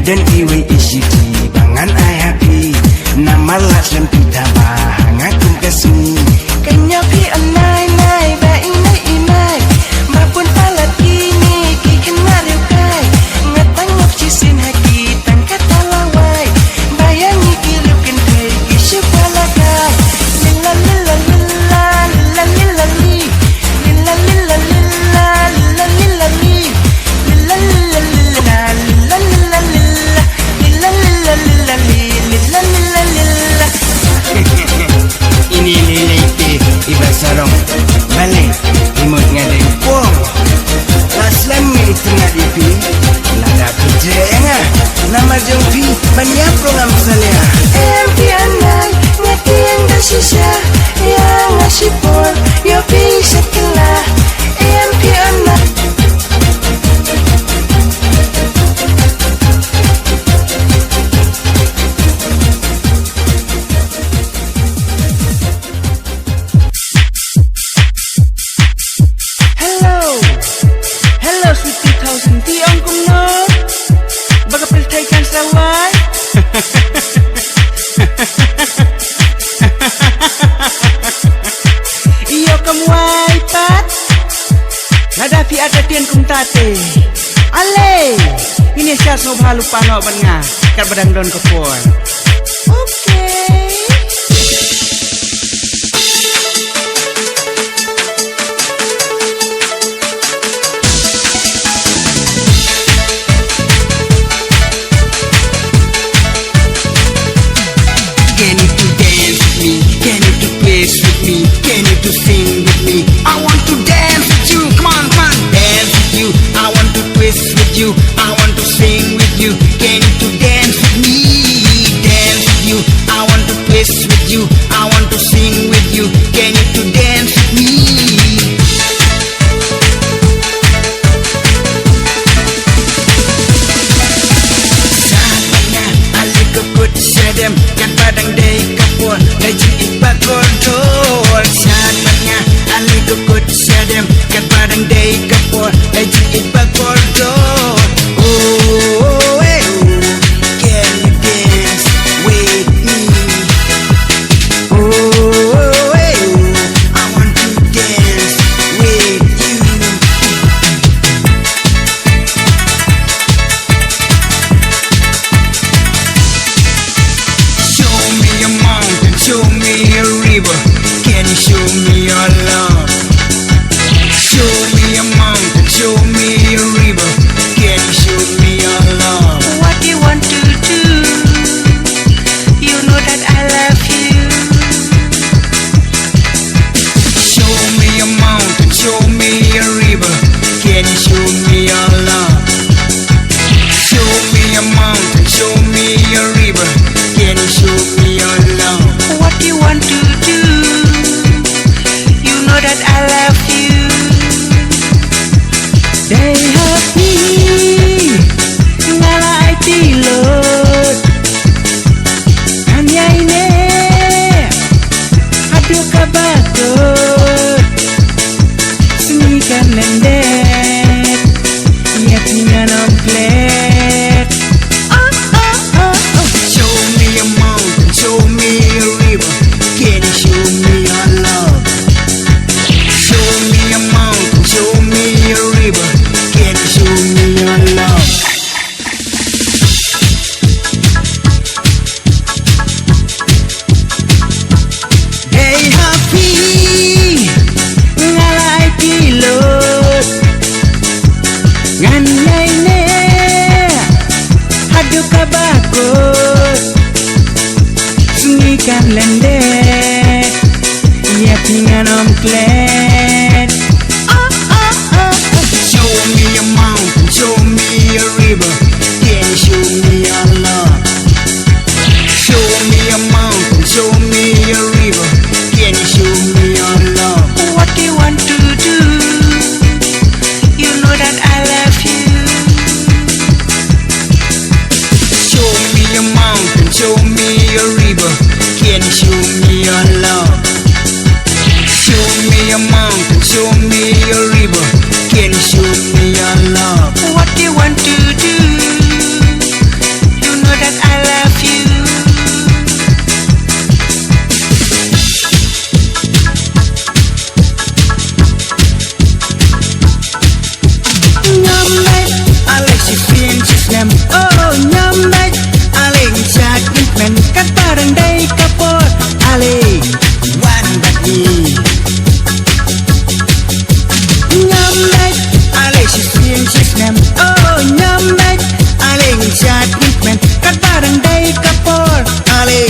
dan iwi isi di bangan ayapi nama laslam kita bahangakum kasih Kanyapi anay nay ba inay inay mapun palat kini kikin mariukay ngatangok cisin haki tangkat talaway bayangi kirukin kay isu palagay lila lila lila lila lila li lila lila lila lila lila li lila lila lila lila lila lila lila lila lila li lila lila lila ini liliti iba sarong balik imut ngadeng pong laslam mi tengah dipi lada pijeng nama jompi banyak program salya Empi anay ngati yang dasisya yang ngasih pon yo bisa kelah Empi anay Hello sweetie thau senti ong kum no baga piltai kan sawai iyo kamu ai pat nada fi ada tien kum tate ale ini sia so balu pano banga kat badang don kepon okay Can you to dance with me? Can you to place with me? Can you to sing with me? I want to dance with you. Come on, come on, dance with you. I want to twist with you. I want to sing with you. Can you to dance with me? Dance with you. I want to twist with you. I want to sing with you. Can you to dance with me? Saatnya aliko kut sedem kan padang day kapur gaji ipak kontrol saatnya aliko kut sedem kan padang day kapur gaji ipak kontrol oh hey can you dance with me oh hey I want to dance with you Show me a mountain, show me a river. Can you show me your love? Show me a mountain, show me a river. Can you show me your love? What you want to do? You know that I love you. Show me a mountain, show me a river. Can you show me your love? Show me a mountain, show me a river. Can you show me your love? What you want to do? You know that I love you. Day happy, ngala ai tilot. Hanya ini, aduh kabatot. Semikan lendek, ia tinggal omplet. Show me a mountain, show me a river. Can you show me your love? Show me a mountain, show me a river. Can you show me your love? Hey happy, Ngalai pilot Nganyai ne Hadu kabakot Sungikan lendek Ia pingan omplet show me a mountain, show me a river. Can you show me your love? Show me a mountain, show me a river. Can you show me your love? What you want to do? You know that I love you. Show me a mountain, show me a river. Can you show nem. Oh nyambek aling chat men. Kat barang day kapor ale.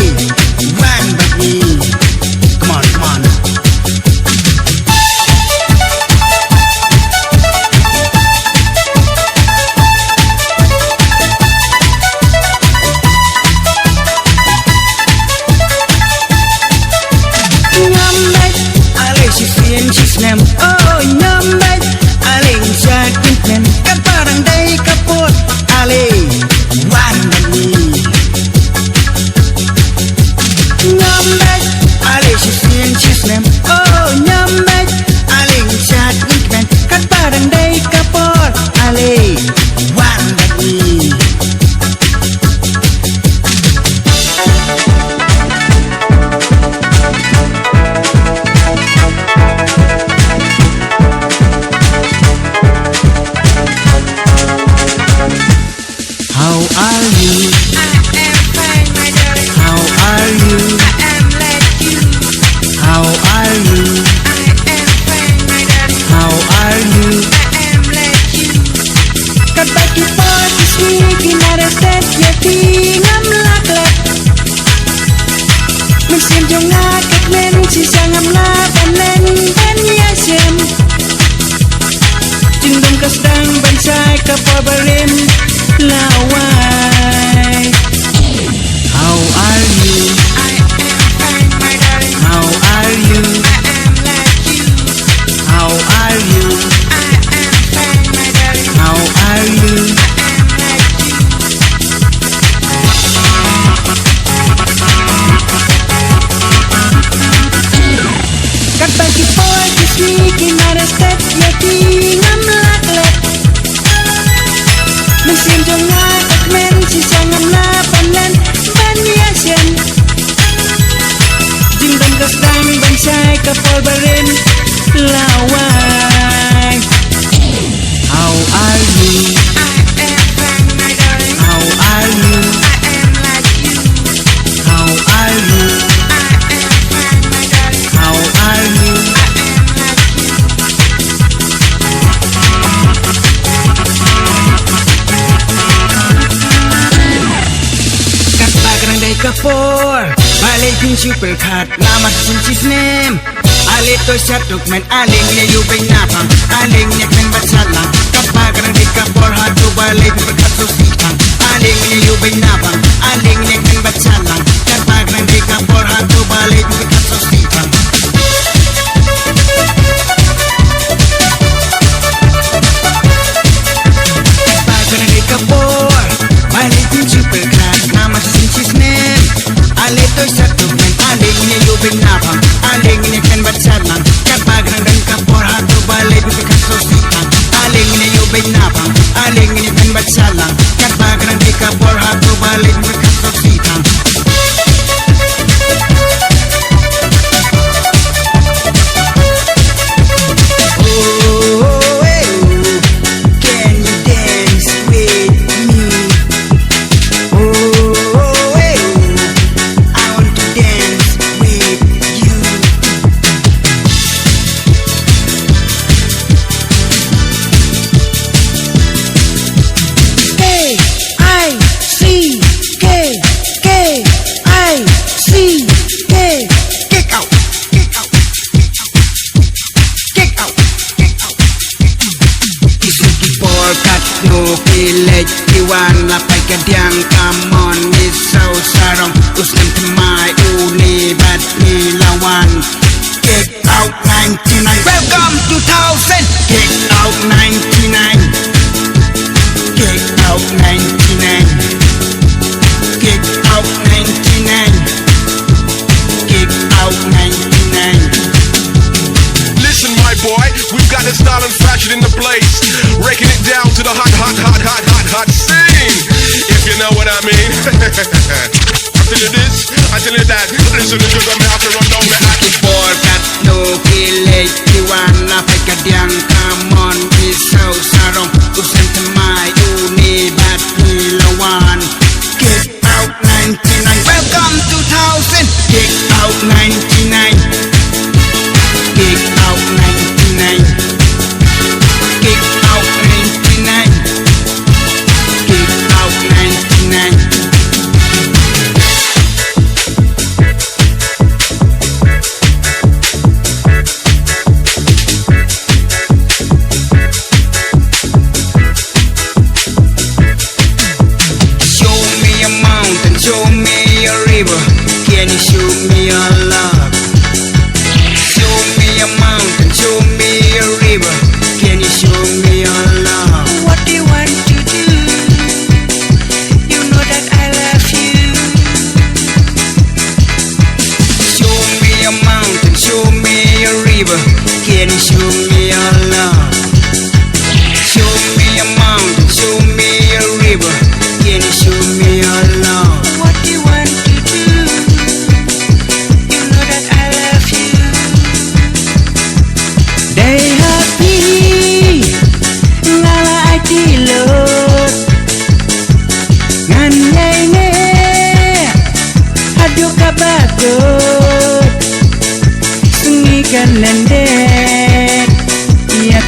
One but me. Come on, come on. Nem. Oh nyambek aling sakit men. Kan parang day kapot ale. One but me. Nyambek aling sakit nem. Oh nyambek aling sakit men. Kan parang day kapot ale. One but me. How are you? I am fine, my darling. How are you? I am like you. How are you? I am fine, my darling. How are you? I am like you. Kapag ipagis ni kinaratet yati ngam laklak. Magsim jong akak men sisang ngam labanan ban yasem. Jindong kasdang bansay kapabarim laway. How are you? I am fine, my darling. How are you? I am like you. How are you? I am fine, my darling. How are you? I am like you. Kapag ipagis ni kinaratet yati ngam laklak. Magsim jong akak men sisang ngam labanan ban yasem. Jindong kasdang bansay kapolbarin laway. How are you? I am fine, my darling. How are you? I am like you. How are you? I am fine, my darling. How are you? I am like you. Kapag randay kapor balik yung super cut lamat sin chisnem. Alito sa tukmen aling niya yubay napang. Aling niya kmen batsalang. Kapag randay kapor hatu balik berkat susitang. Aling niya yubay napang. Aling niya kmen batsalang. Kapag randay kapor hatu balik berkat susitang. Kapag randay kapor balik yung super cut lamat sin chisnem. Alito sa tukmen aling niya yubay napang. Aling niya kmen batsalang. Kapag randay kapor hatu balik berkat susitang. Aling niya yubay napang. Aling niya kmen batsalang. Kapag randay kapor hatu balik berkat susitang. Oh, hey, can you dance with me? Oh, hey, I want to dance with you. K I C K K I C K. Kick out, kick out, kick out, kick out. Isuki porkat no pilet iwan lapay kadyang kamon misaw sarong uslam temai uni bat nilawan. Kick out 99. Welcome 2000. Kick out 99. Kick out 99. Kick out 99. Kick out 99. Listen, my boy, we've got the style and fashion in the place. Breaking it down to the hot scene. If you know what I mean. I tell you this, I tell you that. Listen to the me have to run down the act. Porkat no pilit iwan lapay kadyang kamon misaw sarong uslam temai uni bat nilawan. Kick out 99. Welcome 2000. Kick out 99. Kick out 99. Kick out 99.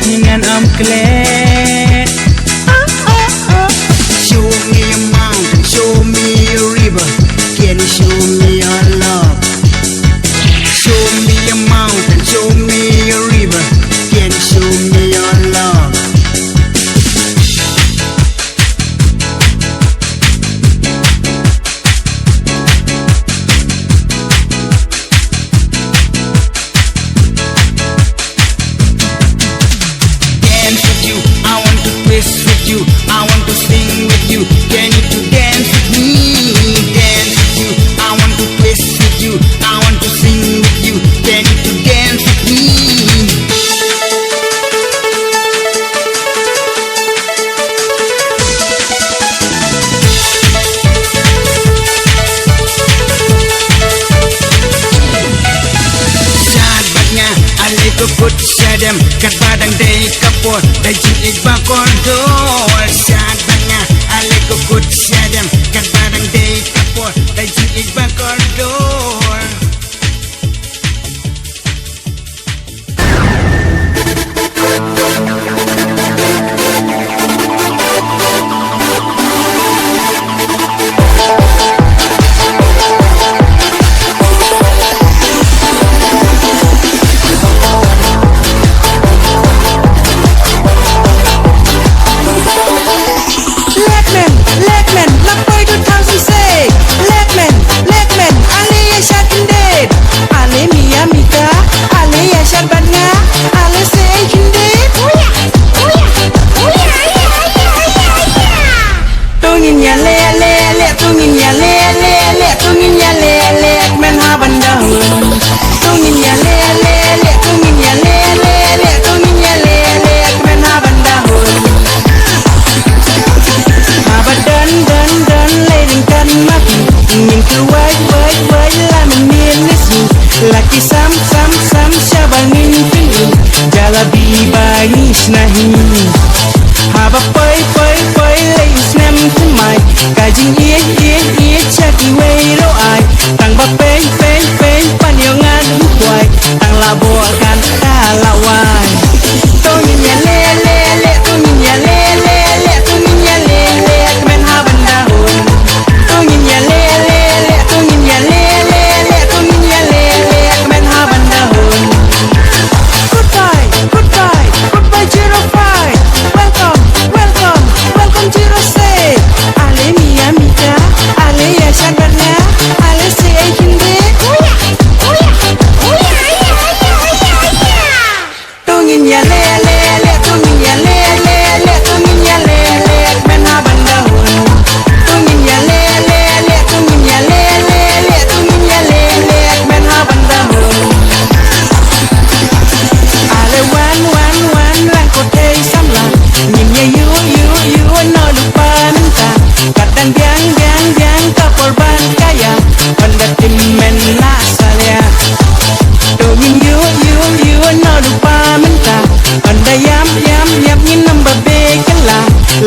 dengan Om Klet. Show me a mountain, show me a river. Can you show me your love? Show me a mountain, show me a river. Can you show me your love? Dance with you, I want to twist with you, I want to sing with you. Can you to dance with me? Dance with you, I want to twist with you, I want to sing with you. Can you to dance with me? Sahabatnya alay tukot sadam kat padang day kapor dajing igbakor dor. Sahabatnya alay tukot sadam kat padang day kapor dajing igbakor dor. Lekmen, lapoy 2000 say. Lekmen, ale ya syakinded. Ale mia mika, ale ya syarbanga, ale say kinded. Tungin ya le, tungin ya le, tungin ya le, lekmen ha bandahun. Tungin ya le, tungin ya le, tungin ya le, lekmen ha bandahun. Habadan dan leringkan mati ingin keluar lah menyelisu laki sam syabangin pingin jalabi bangis nahi haba poi leis nem temai kajing ie caki wero ai tang ba peng panyongan hukwai tang labo akan kalawai tongin ya le tongin ya le tongin ya le men ha bandahun tongin ya le tongin ya le tongin ya le men ha bandahun. Goodbye 05. Welcome 06. Ale mia mika, ale ya syarbana, ale say kinde. Tongin ya le tongin ya le tongin ya le men ha bandahun. Tongin ya le tongin ya le tongin ya le men ha bandahun. Ale wan lang kote samla nhìn ya you no lupa minta kadang biang kapolban kaya pendatim men la salia. Tongin you no lupa minta anda yam nhìn number bekala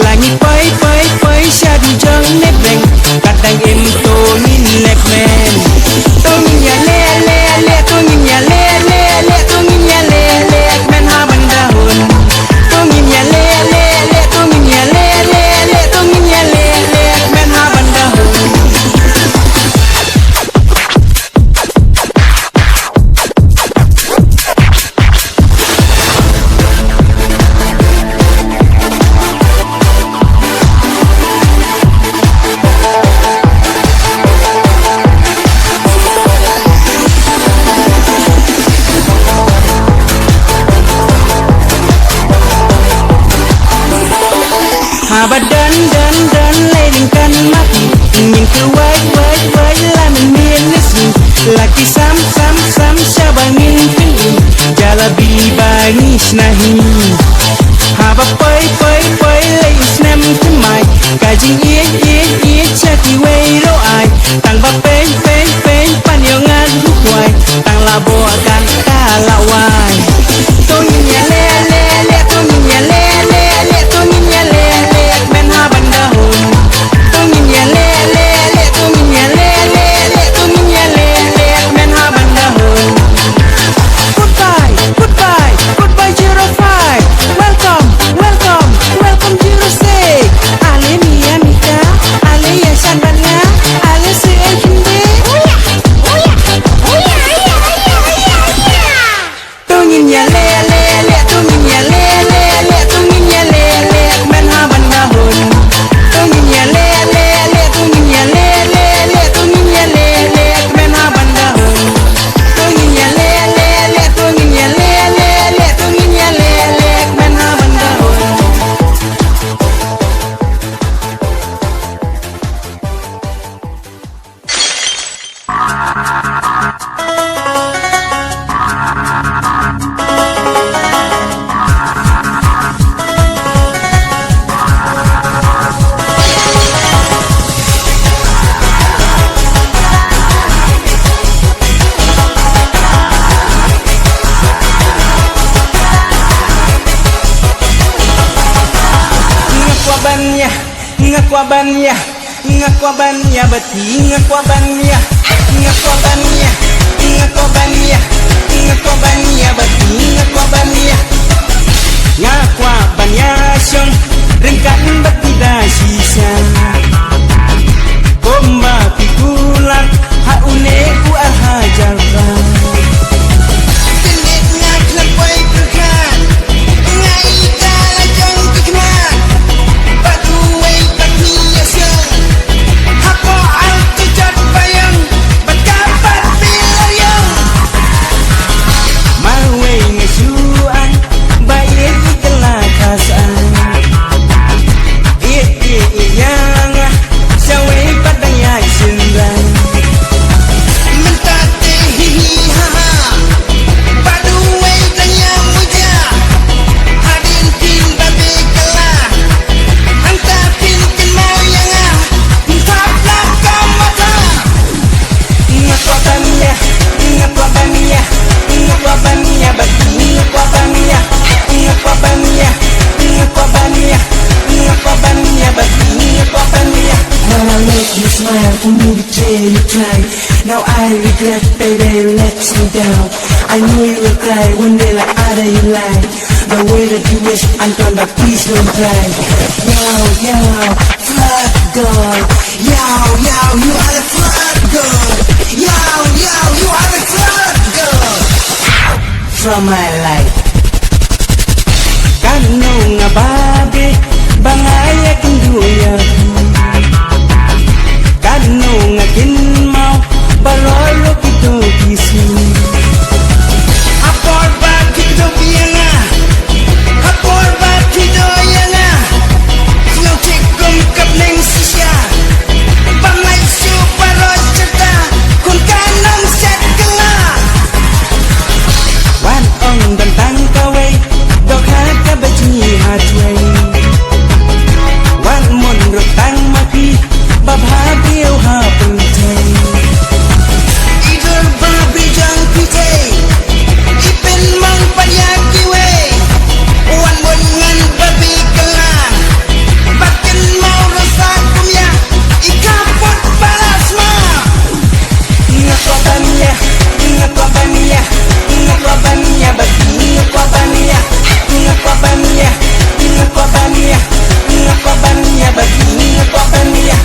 langit poi syadu jong nebeng kadang into nin lekmen. Tongin ya le tongin ya le tongin ya le men ha bandahun. Tongin ya le tongin ya le tongin ya le men ha bandahun. Habadan dan leringkan mati ingin keluar lah menyelisu laki sam syabangin pingin jalabi bangis nahi haba poi leis nem temai kajing ie caki wero ai tang ba peng panyongan hukwai tang labo akan kalawai. Tongin ya le tongin ya le tongin ya le men ha bandahun. Tongin ya le tongin ya le tongin ya le men ha bandahun. Goodbye 05. ngakwabannya beti ngakwabannya beti ngakwabannya syong ringkat beti dasisa bomba pikular haune ku ahajalka Now I regret, baby, let me down. I knew you would cry one day like other you like. The way that you wish, I'm gonna please don't cry. Yo, flirt girl. Yo, you are the flirt girl. Yo, you are the flirt girl. From my life. Kanu nga babe, bangaya kinduya. Kanu nga kinmaw, balolo kito kisi. Apor ba kito biyanga, apor ba kito yanga. Snow tikum kapling sisya, bangay suparo cerita, kung kanang set kala. Wan ong bantang kaway, dokha ka baji hatway. Wan mon rutang maki, babhabiyo hapultay. Idol babi jang pitay, ipin mang panyakiwe. Wan mon ngan babi kala, bakin mau rusak kumya, ikapot balas ma. Ngakwabannya bagi ngakwabannya bagi ngakwabannya.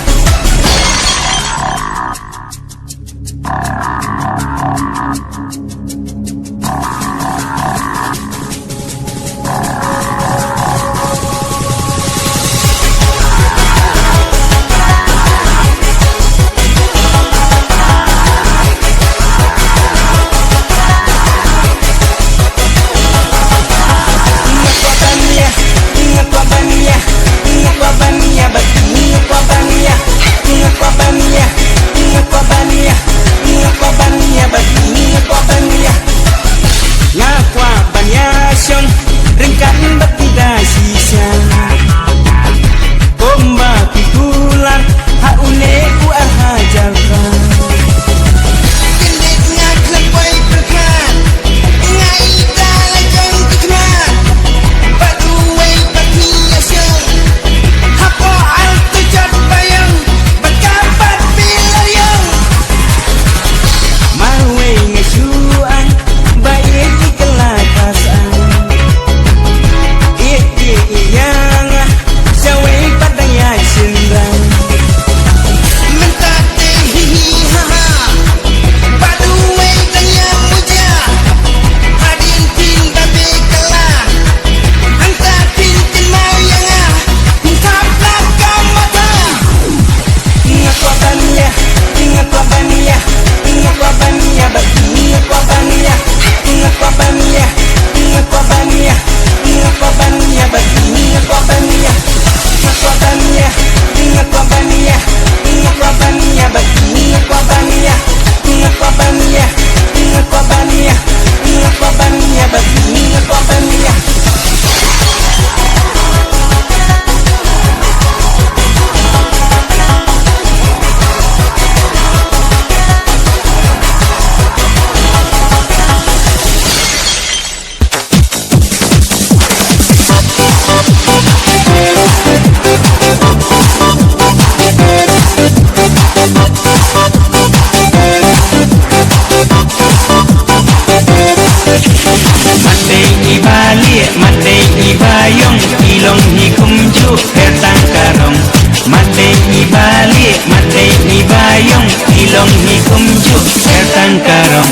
petang karong Mate ni balik, mate ni bayong Ilong ni kumju petang karong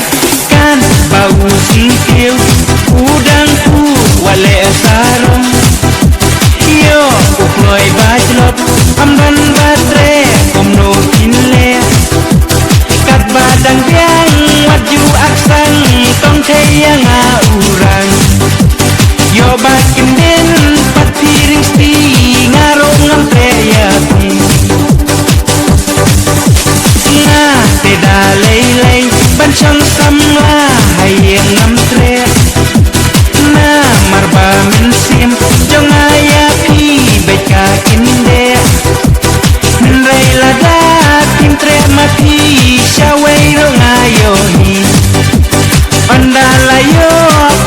Kan bau singkil udang ku wale sarong Yo ukloy bajlop amban batre komno kinle Kat badang biang waju aksang tong theyang urang Yo bakin den pat piring sti ngarong ngamtre yapi Nga teda lei ban chang samla hayeng ngamtre Na marba min sim jong ayapi beka kinde Min rei lada tim tre mati shawai ro ngayohi Pandalayo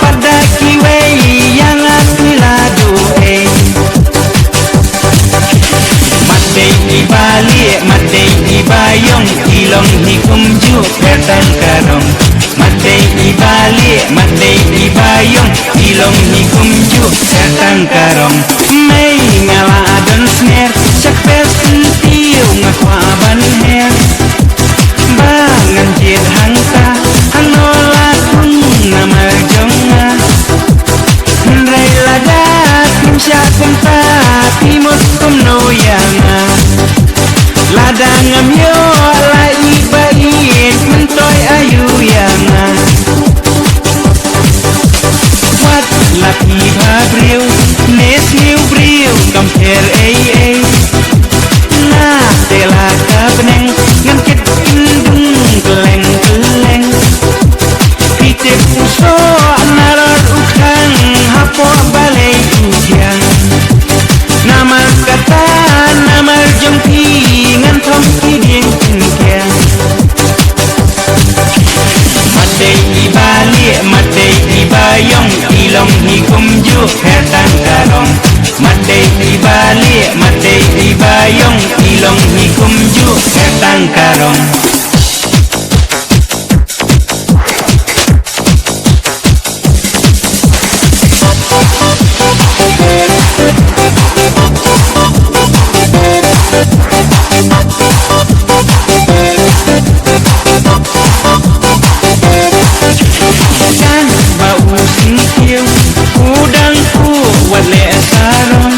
pada kiwei yang asilado Mate ni balik, mate ni bayong Ilong ni kumju petang karong Mate ni balik, mate ni bayong Ilong ni kumju petang karong May ngala adon sner Syakper sentiu ngakwa ban her Bangan jir hangta Hanola kung namar jonga Nrai lada tim syakum ta Timut kum no yanga Lada ngam yo lai bain Mentoy ayu yanga Wat laki babriu Nes niu briu Kamper ei Na tela kabeneng Ngan kit indung keleng Pitip uso narar ukhang Hapo balay udyang Namar kata namar jongpi Ngan thom kiding kinkyang Mate ni balik, mate ni bayong Ilong ni kumju petang karong Mate ni balik, mate ni bayong Ilong ni kumju petang karong Kan bau singkil udang ku wale sarong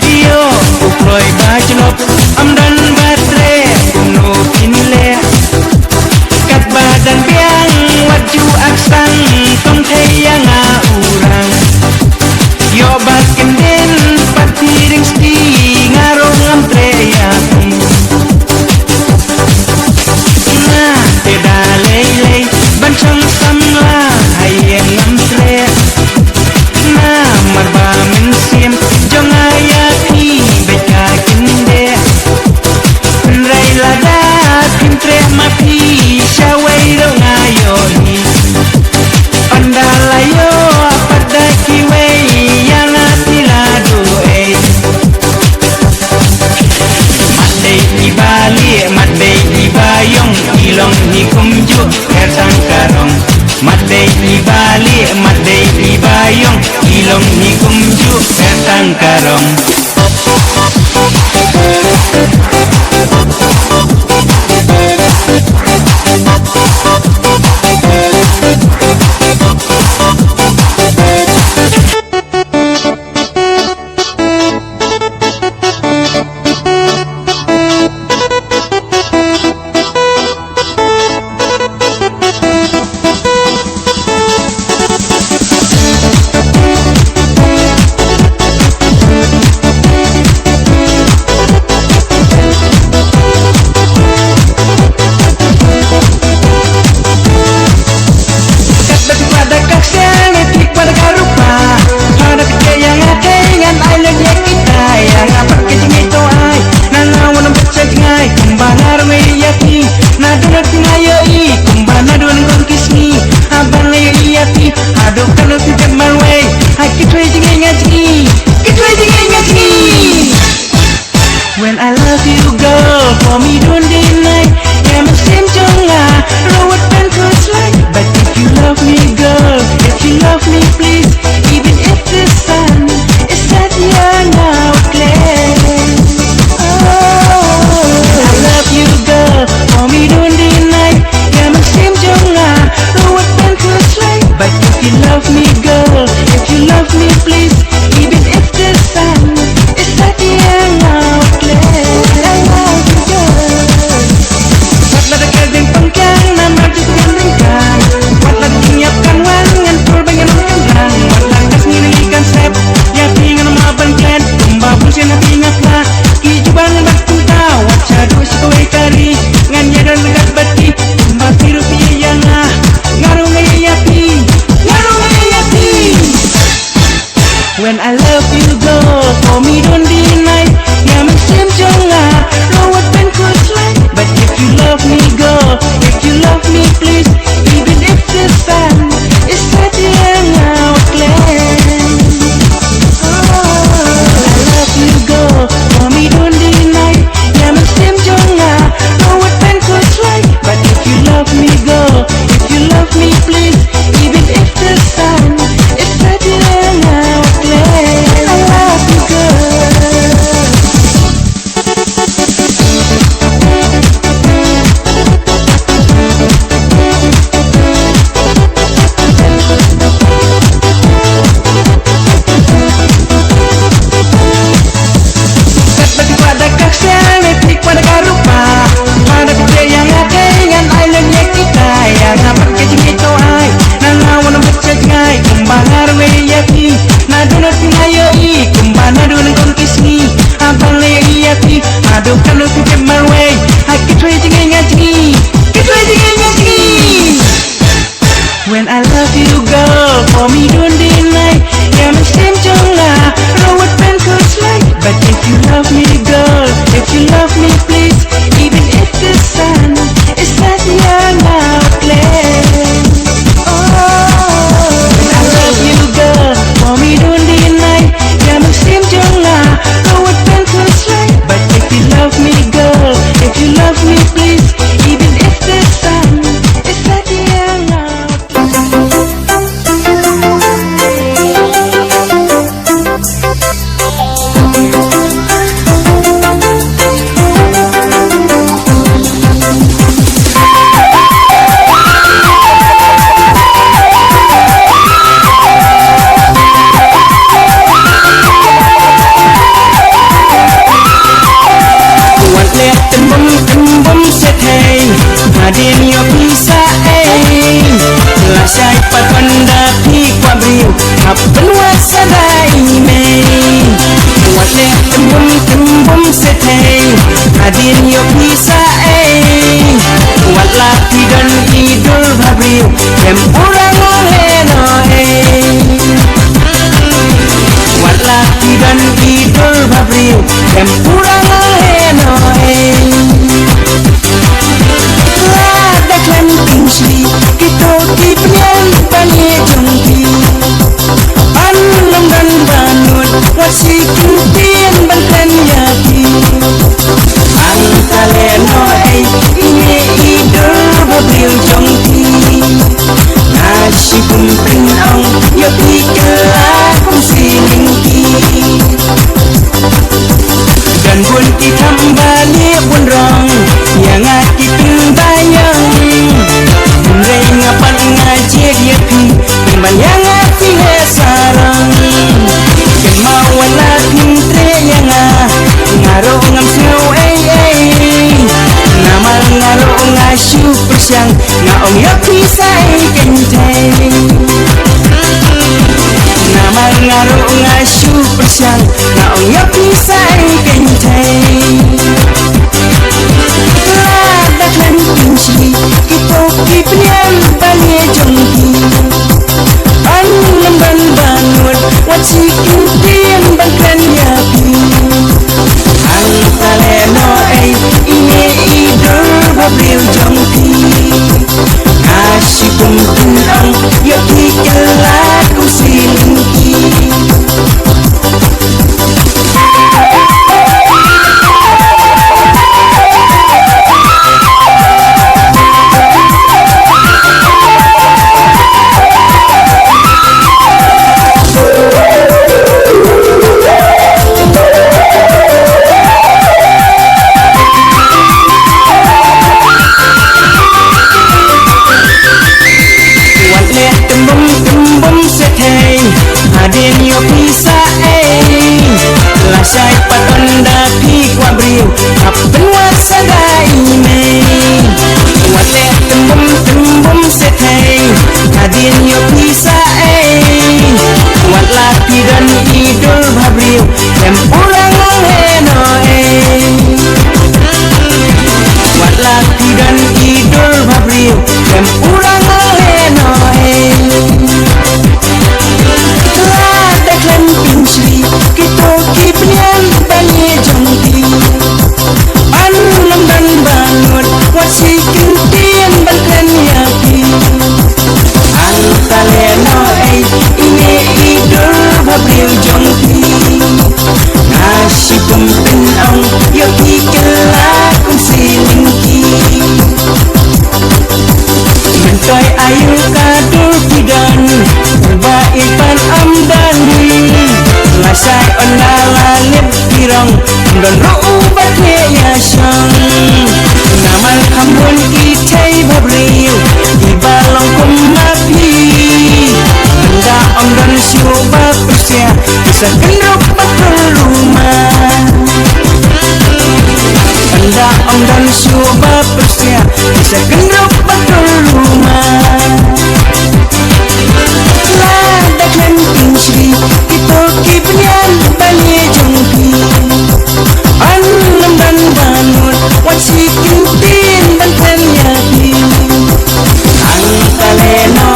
Iyo ukloy bajlop amdan batre kuno kinle Kat badan biang waju aksang tong theyang urang Yo bakin den pat piring sti ngarong amtre yapi Na teda lei ban chang samla hayeng amtre Na marba min sim love you girl for me don't deny อย่ามันเสียมจงลาเราว่าเป็นคนสลาย but if you love me girl if you love me please even if the sun is setting outland I love you girl for me don't deny อย่ามันเสียมจงลาเราว่าเป็นคนสลาย but if you love me girl if you love me please even if the sun is setting outland I love you girl pada kakak nepik pada karupa pada kerja yang ada yang island ya kita yang dapat kecing itu ai nanawan bercegai kumbangar weyati nadunat ngayoi kumbana dunang konkisni abale iyati aduh kalau kucing marway hakit wejing ngati when I love you girl for me don't deny ya mesem jongla rawat pen kuslai but if you love me girl if you love me please even if the sun is setting outland I love you girl for me don't deny ya mesem jongla rawat pen kuslai but if you love me girl if you love me please even if the sun is setting Adinyo bisa telah siapa pendapi kwabriu happen wasadai me wale tembum setei adinyo bisa wala dan idul babriu tempurang leno wala dan idul babriu tempurang leno Kingsley, kita kipnyan balik jengki Anlam dan banut, wasi kintian bangkan yaki Angkaleno ini idul babil jengki Nasi kumpin ang yaki kelakong silingki Dan pun kita balik pun rong yang akit bayang Ray ngapan ngajir yapi Kembang ati sarang Kemauan ating treyang Ngaro ngam snow Namal ngaro ngasyu persyang Ngaong yapi say kentay Namal ngaro ngasyu persyang Ngaong yapi say kentay Ladaklan Kingsley kita kipnyan balik jengki Anlam dan banut wasi kintian bangkan yapi Angkaleno ini idul babil jengki Nasi kumpin ang yapi kelakong silingki gendruk betul rumah. Hendak om dan coba persia bisa gendruk betul rumah. Lada kenting Sri itu kibnian bani jengki. Anam dan bangun wasi kintin dan penyaki. Angkaleno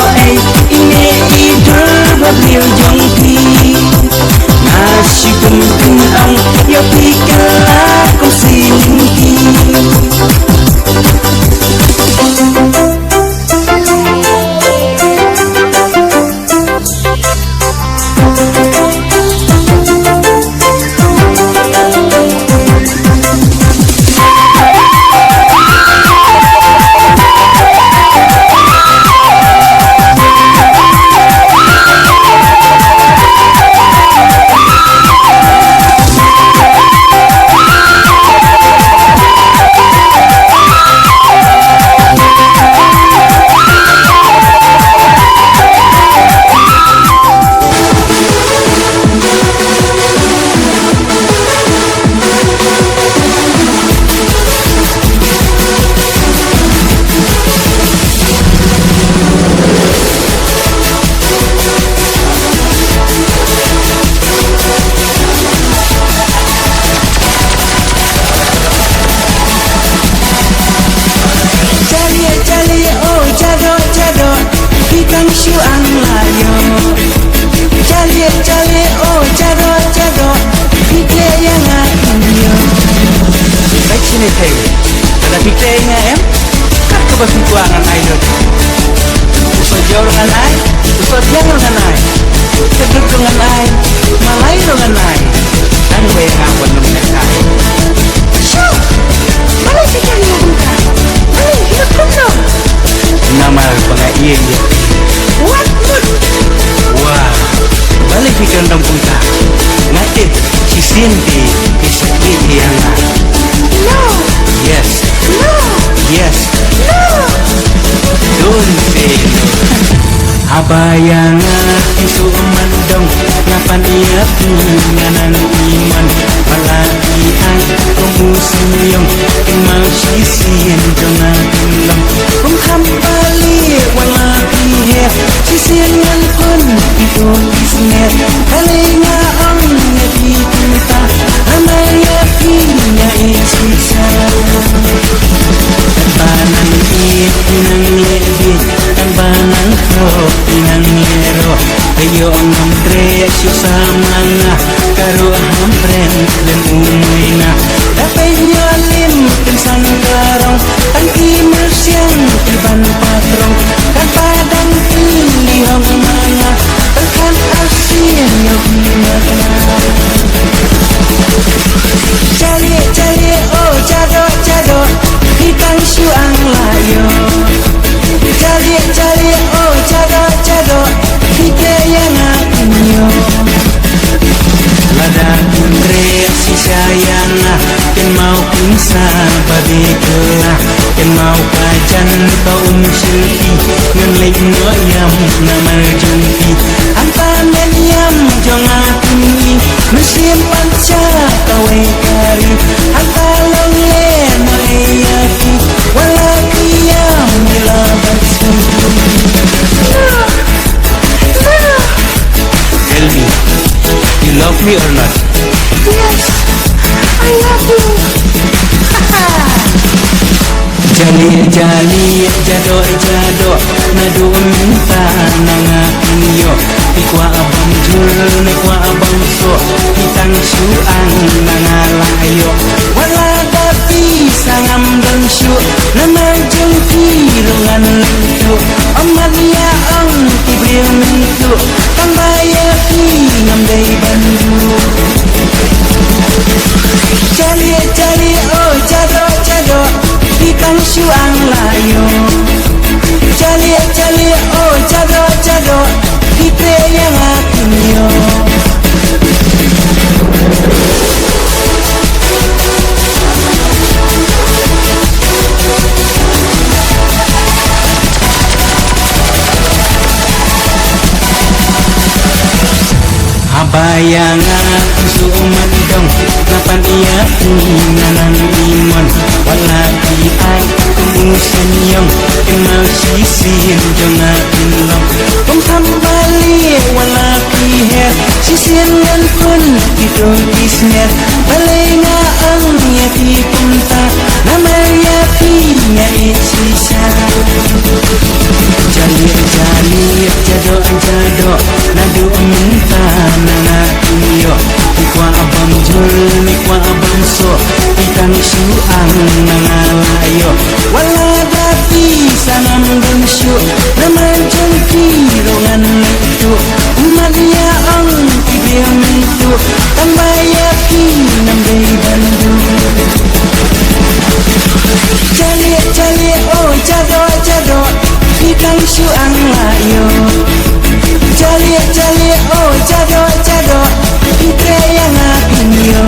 ini idul babil jengki. Nasi genting ang yo pikir aku siningki. Tetapi kayaknya kan kebersukuangan air usah jauh dengan air, usah jangan dengan air, kedut dengan air, malai dengan air, dan gue yang ngapun dengan air. Syuh, mana sih kalian buka? Mana hidup dong? Nama pengajian ya. What? Wah, balik pikir dong buka. Ngatit, si Cindy, kisah ini yang no. Yes. No. Yes. No. Don't say no. Abayanga isu mandong ngapan ia pinganan iman palagi ay kumusiyong mau sisian jangan bilang kung kembali wala pihe sisian ngan pun itu isnet kalinya ang kita amaya pinya isisa tabanan inang lebi tabanan ko inang lero ayo nombre susama nga karo hampren dan umuy na dapat nyalim pinsang garong tangki mersyang iban patrong kan padang pilihong mga terkan asin yung hinagna cari oh cado hitang syuang layo cari oh cado hite yang akunyo lada kundre si sayang ken mau pinsa badikelah ken mau kajan kaum silpi ngelik noyam nama jumpi antanen yam jong akuni musim panca kawe kari antalong le noyaki walaki yam dilabatsu. Tell me, you love me or not? Yes, I love you. Jali jado nadu minta nangakin yo ikwa abang jul nekwa abang so hitang syuang nangalayo wala dapi sangam dan syu nama jengki rungan lentu amalya ang tibril mintu tambaya ki ngamdai bandu jali oh jado hitang syuang layo jali oh jado hite yang akunyo bayangan dong kisnya balenga ang yati punta namanya pinya sisa jalir jado nadu minta nana iyo ikwa abang jul ikwa abang so ikang suang nangalayo wala dati sanam gunsyo naman jengki rongan itu umatnya ang kibiyang itu tambah yakin nambay bandu Jali oh jado ikang suang layo Jali oh jado ike yang apinyo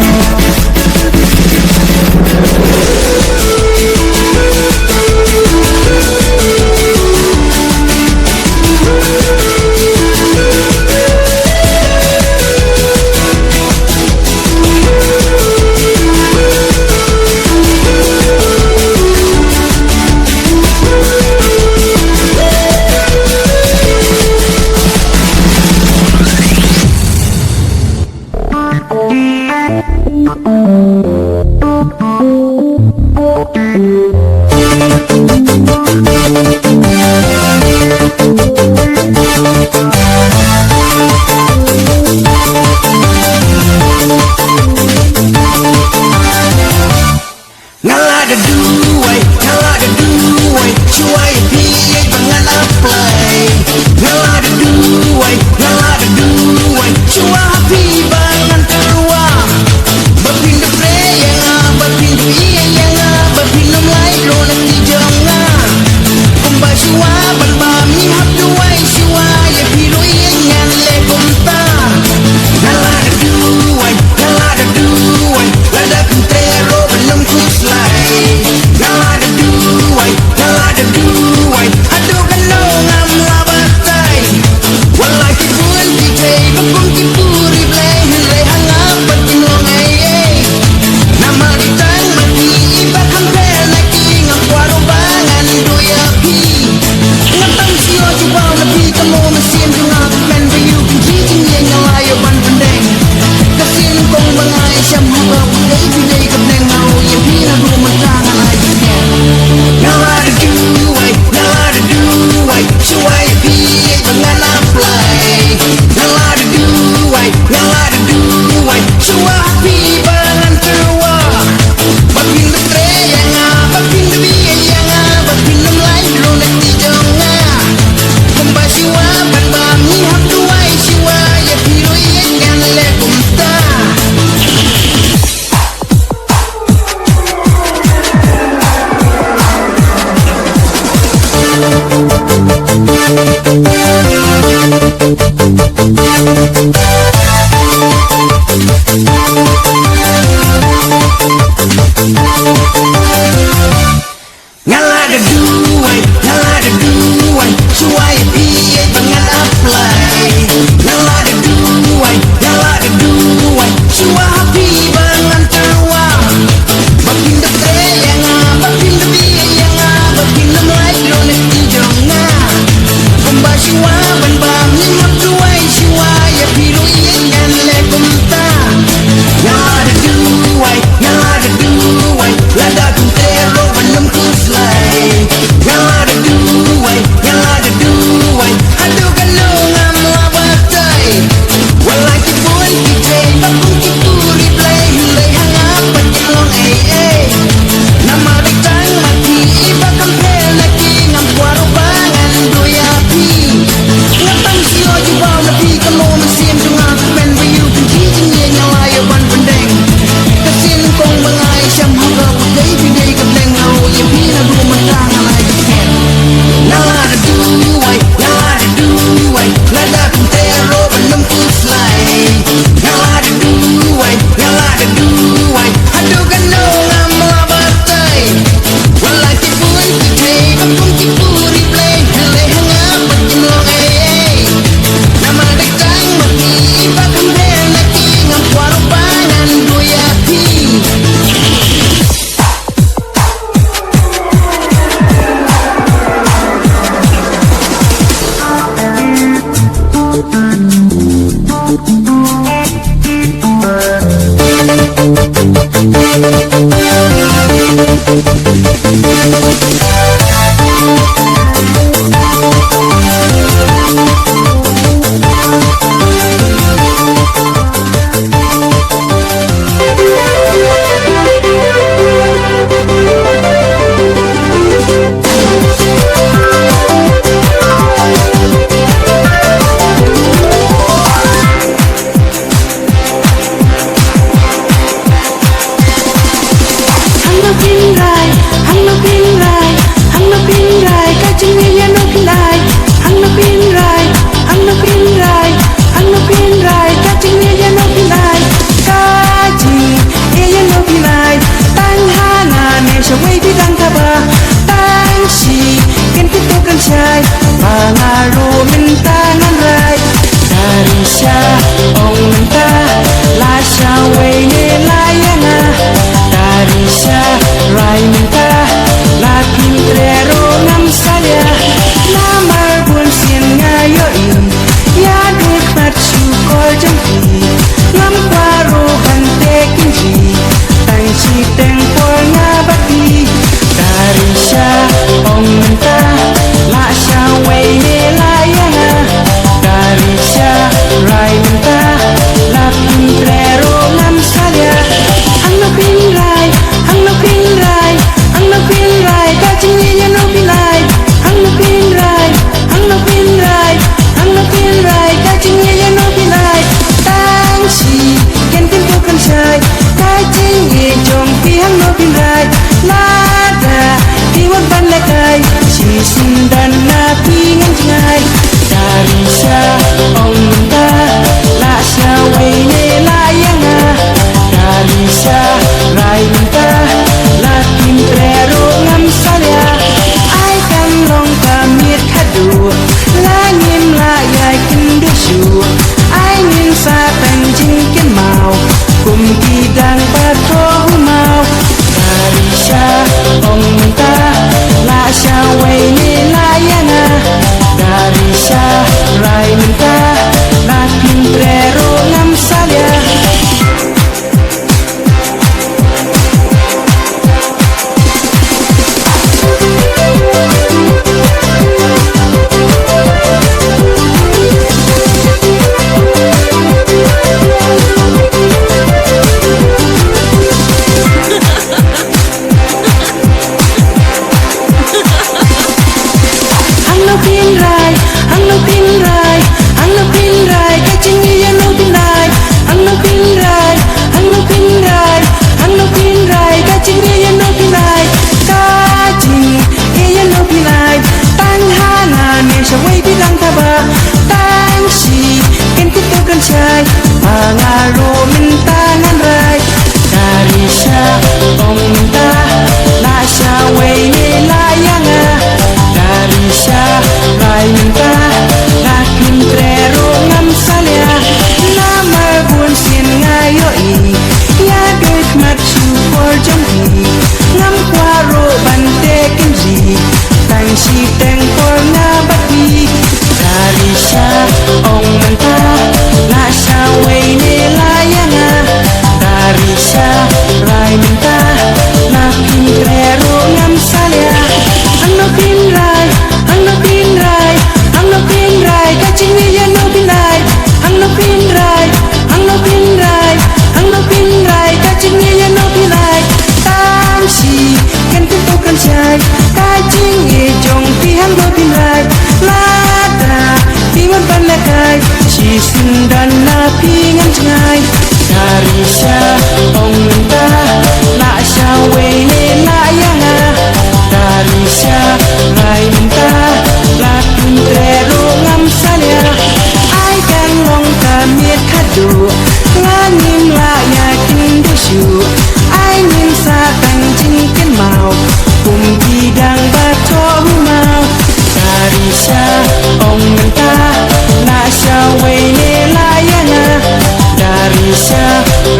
Ngalaga duway cuai biay bangan apply Ngalaga duway cuai bangan keluar Berpindah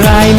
Rai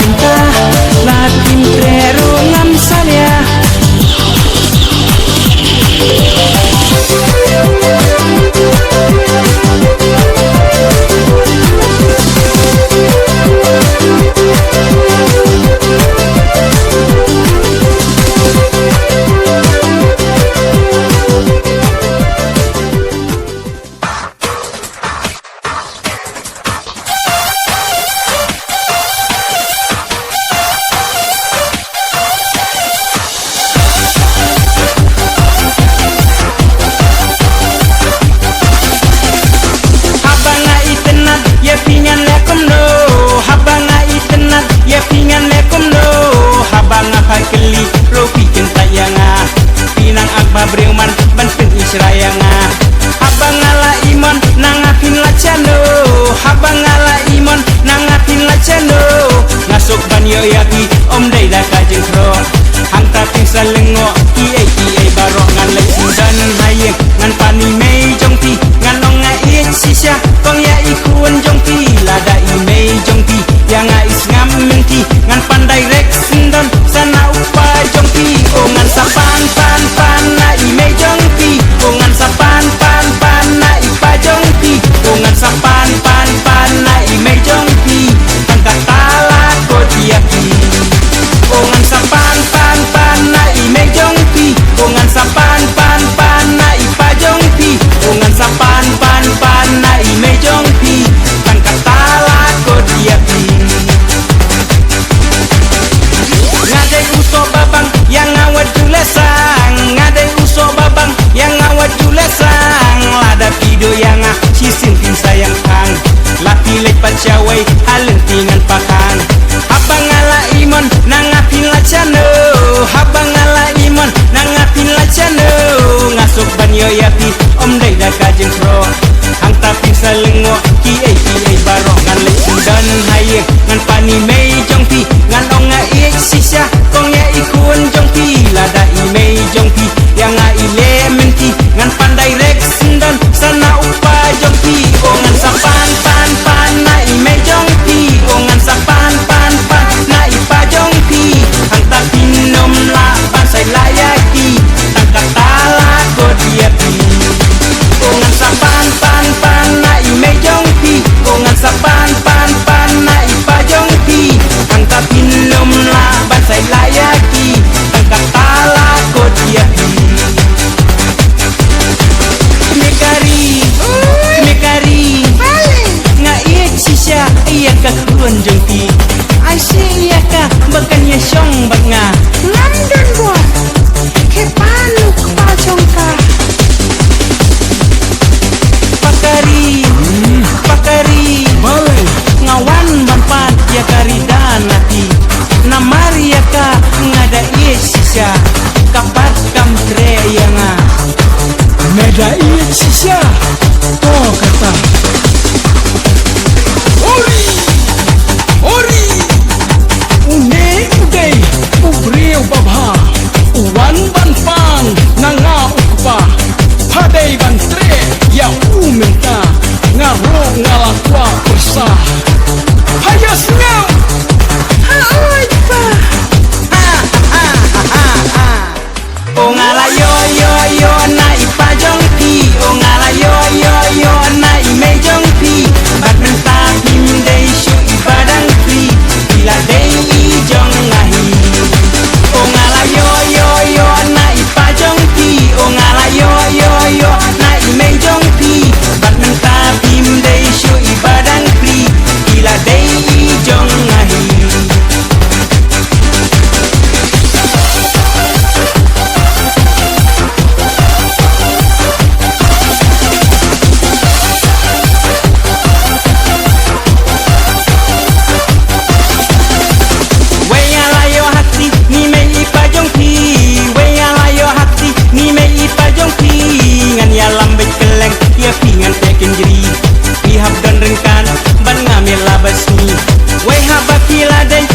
ngasuk banyo yapi om dai da ka jeng kro hang ta ting salengo i baro ngan lek sindan hayek ngan pani mei jong pi ngan ong nga it sisya kong ya ikun jong pi lada i mei jong pi yang nga is ngam menti ngan pandai rek sindan sana upa jong pi o ngan sapan pan na i mei jong pi o ngan sapan pan na i pa jong pi o ngan sapan pan na i mei jong pi tangka tala ko dia pi o ngan sapan pan na i mei jong pi o ngan sapan pan na i pa jong pi o ngan sapan pan na i mei jong pi tangka tala ko dia pi ngadai uso babang yang awat julasang ngadai uso babang yang awat julasang lada pido yang sisin tin sayang kang laki lepat cawai halen tingan pakang abang ala imon nangapin lacano abang ala imon nangapin lacano ngasuk banyo yapi om dai da ka jeng kro hang taping salengo ki ai baro ngan lek sindan hayek ngan pani mei jong pi ngan ong nga ik sisya kong ya ikun jong pi lada i mei jong pi yang nga ile menti ngan pandai rek sindan sana upa jong pi o ngan sapan pan na i mei jong pi o ngan sapan pan na i pa jong pi hang taping nom la pan sai layaki tangka tala ko dia pi o ngan sapan pan na i mei jong pi o ngan sapan pan na i pa jong pi hang taping nom la pan sai layaki tangka tala ko dia pi Mekari nga iek sisya iya ka kun jong pi ai si iya ka baganya syong bag nga London boy, ke paano pa jong ka? pakari Balik ngawan bampat ya karidan nati namari ya ka ngada iek sisya kapat kam tre ya nga meda iet sisya oh kata Ori Une uday Ubriw babha Uwan ban pan Nanga ukpa Haday ban tre Ya umenta Ngaro ngalakwa persa Hayas ngaw Haoy pa, o ngala yo na ipa jong pi o ngala yo na i mei jong pi bat menta him dei shu ibadang pi bila dei i jong ngahi o ngala yo na ipa jong pi o ngala yo na i mei jong pi bat menta him dei shu ibadang pi bila dei i jong ngahi ngan ya lambek keleng ya pingan tekin jeri pihak dan rengkan ban ngamil labas ni wei haba pila dai